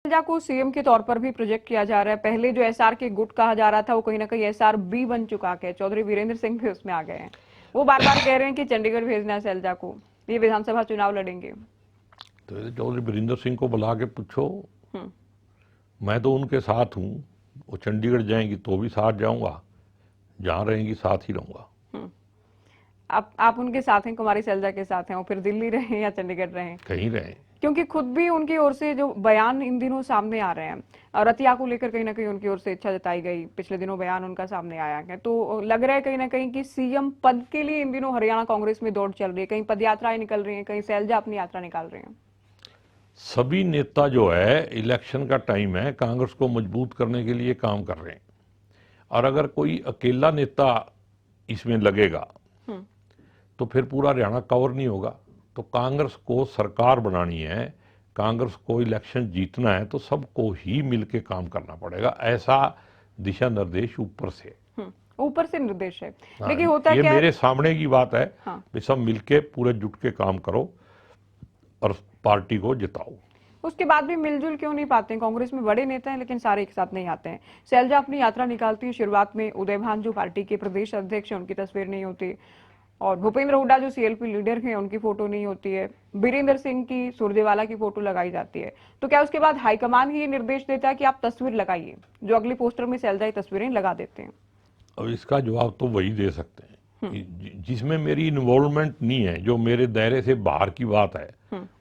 शैलजा को सीएम के तौर पर भी प्रोजेक्ट किया जा रहा है। पहले जो एसआर के गुट कहा जा रहा था वो कहीं ना कहीं एसआर बी बन चुका है। चौधरी वीरेंद्र सिंह भी उसमें आ गए हैं। वो बार बार कह रहे हैं कि चंडीगढ़ भेजना है शैलजा को, ये विधानसभा चुनाव लड़ेंगे। तो चौधरी वीरेंद्र सिंह को बुला के पूछो, मैं तो उनके साथ हूँ। वो चंडीगढ़ जाएंगी तो भी साथ जाऊंगा, जहाँ रहेंगी साथ ही रहूंगा। आप उनके साथ हैं, कुमारी शैलजा के साथ हैं, वो फिर दिल्ली रहे या चंडीगढ़ रहे, कहीं रहे, क्योंकि खुद भी उनकी ओर से जो बयान इन दिनों सामने आ रहे हैं और रतिया को लेकर कहीं ना कहीं उनकी ओर से इच्छा जताई गई, पिछले दिनों बयान उनका सामने आया है। तो लग रहा है कहीं ना कहीं कि सीएम पद के लिए इन दिनों हरियाणा कांग्रेस में दौड़ चल रही है। कहीं पद यात्राएं निकल रही हैं, कहीं शैलजा अपनी यात्रा निकाल रहे हैं। सभी नेता जो है, इलेक्शन का टाइम है, कांग्रेस को मजबूत करने के लिए काम कर रहे हैं। और अगर कोई अकेला नेता इसमें लगेगा तो फिर पूरा हरियाणा कवर नहीं होगा। तो कांग्रेस को सरकार बनानी है, कांग्रेस को इलेक्शन जीतना है, तो सबको ही मिलके काम करना पड़ेगा। ऐसा दिशा निर्देश ऊपर से निर्देश है। हाँ, लेकिन होता ये क्या मेरे सामने की बात है। हाँ। सब मिलके पूरे जुट के काम करो और पार्टी को जिताओ। उसके बाद भी मिलजुल क्यों नहीं पाते हैं? कांग्रेस में बड़े नेता हैं लेकिन सारे एक साथ नहीं आते हैं। शैलजा अपनी यात्रा निकालती है, शुरुआत में उदय भान जो पार्टी के प्रदेश अध्यक्ष हैं उनकी तस्वीर नहीं होती, और भूपेंद्र हुड्डा जो सीएलपी लीडर हैं उनकी फोटो नहीं होती है, वीरेंद्र सिंह की, सुरजेवाला की फोटो लगाई जाती है। तो क्या उसके बाद हाईकमान ही ये निर्देश देता है कि आप तस्वीर लगाइए, जो अगले पोस्टर में शैलजा की तस्वीरें लगा देते हैं? अब इसका जवाब तो वही दे सकते हैं जिसमें मेरी इन्वॉल्वमेंट नहीं है, जो मेरे दायरे से बाहर की बात है।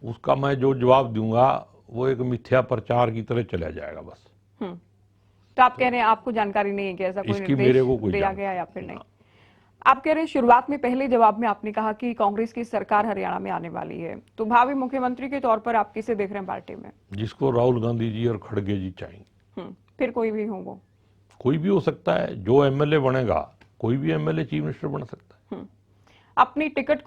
उसका मैं जो जवाब दूंगा वो एक मिथ्या प्रचार की तरह चला जाएगा बस। तो आप कह रहे हैं आपको जानकारी नहीं है कि ऐसा कोई निर्देश दिया गया या फिर नहीं? आप कह रहे हैं शुरुआत में पहले जवाब में आपने कहा कि कांग्रेस की सरकार हरियाणा में आने वाली है, तो भावी मुख्यमंत्री के तौर पर आप किसे देख रहे हैं पार्टी में? जिसको राहुल गांधी जी और खड़गे जी चाहेंगे। फिर कोई भी हो, वो कोई भी हो सकता है। जो एमएलए बनेगा, कोई भी एमएलए चीफ मिनिस्टर बन सकता है। अपनी टिकट को